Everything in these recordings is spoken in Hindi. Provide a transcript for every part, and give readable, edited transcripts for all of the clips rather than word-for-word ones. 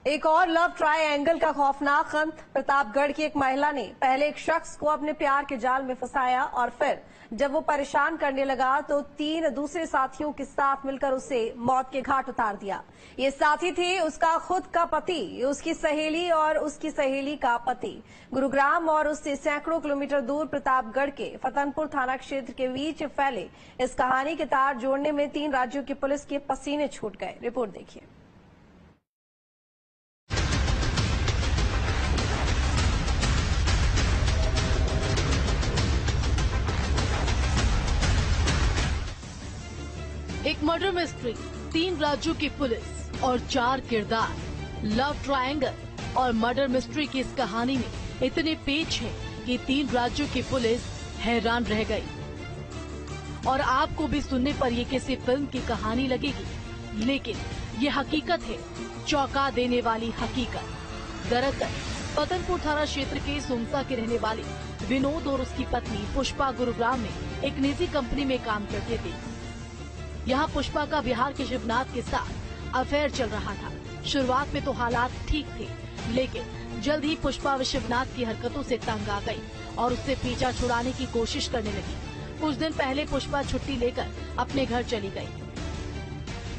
एक और लव ट्रायंगल का खौफनाक अंत। प्रतापगढ़ की एक महिला ने पहले एक शख्स को अपने प्यार के जाल में फंसाया और फिर जब वो परेशान करने लगा तो 3 दूसरे साथियों के साथ मिलकर उसे मौत के घाट उतार दिया। ये साथी थे उसका खुद का पति, उसकी सहेली और उसकी सहेली का पति। गुरुग्राम और उससे सैकड़ों किलोमीटर दूर प्रतापगढ़ के फतनपुर थाना क्षेत्र के बीच फैले इस कहानी के तार जोड़ने में 3 राज्यों की पुलिस के पसीने छूट गए। रिपोर्ट देखिए। एक मर्डर मिस्ट्री, 3 राज्यों की पुलिस और 4 किरदार। लव ट्रायंगल और मर्डर मिस्ट्री की इस कहानी में इतने पेच हैं कि 3 राज्यों की पुलिस हैरान रह गई। और आपको भी सुनने पर ये किसी फिल्म की कहानी लगेगी, लेकिन ये हकीकत है, चौंका देने वाली हकीकत। दरअसल फतनपुर थाना क्षेत्र के सोमसा के रहने वाले विनोद और उसकी पत्नी पुष्पा गुरुग्राम में एक निजी कंपनी में काम करते थे। यहाँ पुष्पा का बिहार के शिवनाथ के साथ अफेयर चल रहा था। शुरुआत में तो हालात ठीक थे, लेकिन जल्द ही पुष्पा व शिवनाथ की हरकतों से तंग आ गई और उससे पीछा छुड़ाने की कोशिश करने लगी। कुछ दिन पहले पुष्पा छुट्टी लेकर अपने घर चली गई।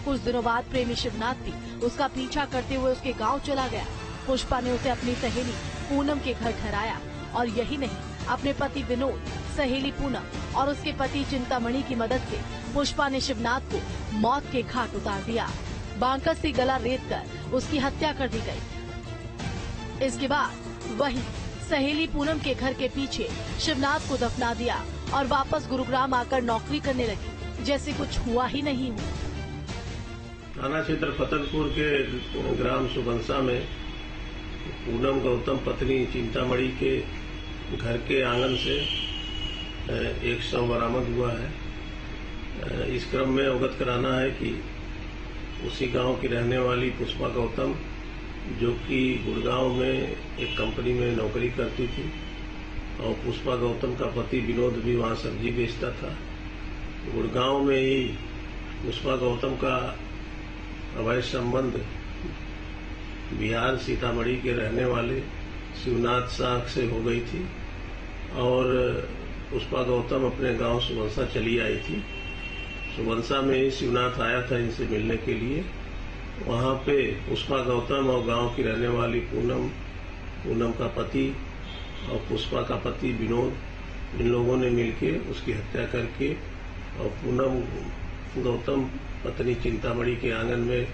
कुछ दिनों बाद प्रेमी शिवनाथ भी उसका पीछा करते हुए उसके गांव चला गया। पुष्पा ने उसे अपनी सहेली पूनम के घर ठहराया और यही नहीं, अपने पति विनोद, सहेली पूनम और उसके पति चिंतामणि की मदद से पुष्पा ने शिवनाथ को मौत के घाट उतार दिया। बांकस से गला रेत कर उसकी हत्या कर दी गई। इसके बाद वही सहेली पूनम के घर के पीछे शिवनाथ को दफना दिया और वापस गुरुग्राम आकर नौकरी करने लगी, जैसे कुछ हुआ ही नहीं हुआ। थाना क्षेत्र फतनपुर के ग्राम सुबंसा में पूनम गौतम पत्नी चिंतामणि के घर के आंगन से एक शव बरामद हुआ है। इस क्रम में अवगत कराना है कि उसी गांव की रहने वाली पुष्पा गौतम, जो कि गुड़गांव में एक कंपनी में नौकरी करती थी, और पुष्पा गौतम का पति विनोद भी वहां सब्जी बेचता था। गुड़गांव में ही पुष्पा गौतम का अवैध संबंध बिहार सीतामढ़ी के रहने वाले शिवनाथ साह से हो गई थी और पुष्पा गौतम अपने गांव सुबंसा चली आई थी। सुबंसा में ही शिवनाथ आया था इनसे मिलने के लिए। वहां पे पुष्पा गौतम और गांव की रहने वाली पूनम का पति और पुष्पा का पति विनोद, इन लोगों ने मिलके उसकी हत्या करके और पूनम गौतम पत्नी चिंतामणि के आंगन में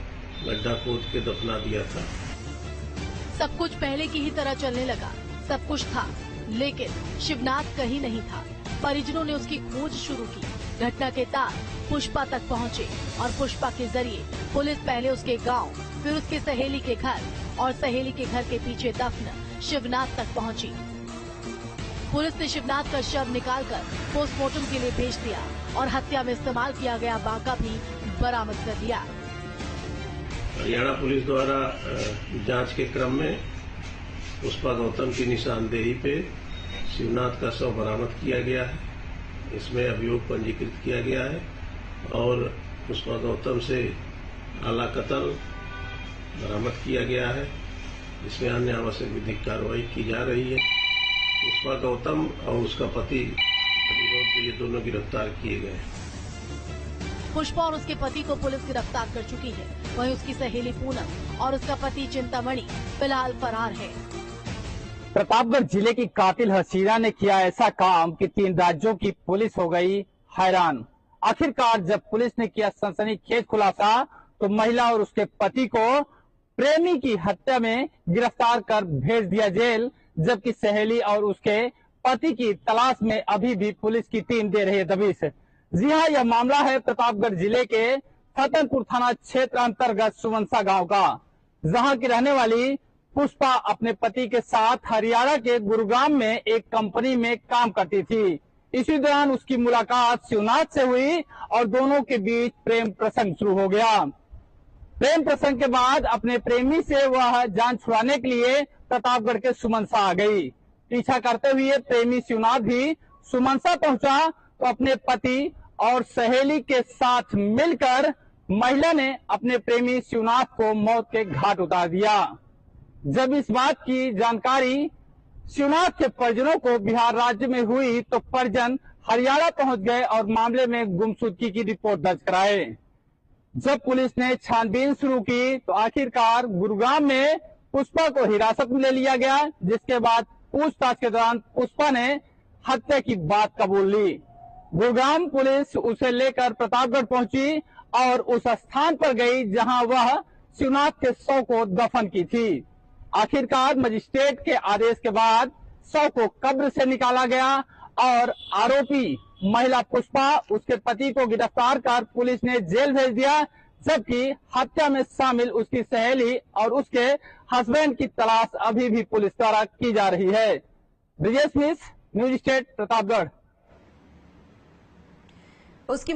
गड्ढा खोद के दफना दिया था। सब कुछ पहले की ही तरह चलने लगा। सब कुछ था, लेकिन शिवनाथ कहीं नहीं था। परिजनों ने उसकी खोज शुरू की। घटना के तार पुष्पा तक पहुंचे और पुष्पा के जरिए पुलिस पहले उसके गांव, फिर उसके सहेली के घर और सहेली के घर के पीछे दफन शिवनाथ तक पहुंची। पुलिस ने शिवनाथ का शव निकालकर पोस्टमार्टम के लिए भेज दिया और हत्या में इस्तेमाल किया गया बांका भी बरामद कर लिया। हरियाणा पुलिस द्वारा जांच के क्रम में पुष्पा गौतम की निशानदेही पे शिवनाथ का शव बरामद किया गया है। इसमें अभियोग पंजीकृत किया गया है और पुष्पा गौतम से आला कत्ल बरामद किया गया है। इसमें अन्य आवश्यक विधिक कार्रवाई की जा रही है। पुष्पा गौतम और उसका पति विनोद, ये दोनों गिरफ्तार किए गए हैं। पुष्पा और उसके पति को पुलिस गिरफ्तार कर चुकी है। वहीं उसकी सहेली पूनम और उसका पति चिंतामणि फिलहाल फरार है। प्रतापगढ़ जिले की कातिल हसीना ने किया ऐसा काम कि 3 राज्यों की पुलिस हो गई हैरान। आखिरकार जब पुलिस ने किया सनसनीखेज खुलासा तो महिला और उसके पति को प्रेमी की हत्या में गिरफ्तार कर भेज दिया जेल, जबकि सहेली और उसके पति की तलाश में अभी भी पुलिस की टीम दे रही है दबिश। जी हाँ, यह मामला है प्रतापगढ़ जिले के फतनपुर थाना क्षेत्र अंतर्गत सुमंसा गांव का, जहां की रहने वाली पुष्पा अपने पति के साथ हरियाणा के गुरुग्राम में एक कंपनी में काम करती थी। इसी दौरान उसकी मुलाकात शिवनाथ से हुई और दोनों के बीच प्रेम प्रसंग शुरू हो गया। प्रेम प्रसंग के बाद अपने प्रेमी से वह जान छुड़ाने के लिए प्रतापगढ़ के सुमंसा आ गई। पीछा करते हुए प्रेमी शिवनाथ भी सुमंसा पहुंचा तो अपने पति और सहेली के साथ मिलकर महिला ने अपने प्रेमी शिवनाथ को मौत के घाट उतार दिया। जब इस बात की जानकारी शिवनाथ के परिजनों को बिहार राज्य में हुई तो परिजन हरियाणा पहुंच गए और मामले में गुमशुदगी की रिपोर्ट दर्ज कराए। जब पुलिस ने छानबीन शुरू की तो आखिरकार गुरुग्राम में पुष्पा को हिरासत में ले लिया गया, जिसके बाद पूछताछ के दौरान पुष्पा ने हत्या की बात कबूल ली। गुरुग्राम पुलिस उसे लेकर प्रतापगढ़ पहुंची और उस स्थान पर गई जहां वह शिवनाथ के शव को दफन की थी। आखिरकार मजिस्ट्रेट के आदेश के बाद शव को कब्र से निकाला गया और आरोपी महिला पुष्पा उसके पति को गिरफ्तार कर पुलिस ने जेल भेज दिया, जबकि हत्या में शामिल उसकी सहेली और उसके हस्बैंड की तलाश अभी भी पुलिस द्वारा की जा रही है। ब्रिजेश मिश्र, न्यूज स्टेट, प्रतापगढ़। उसकी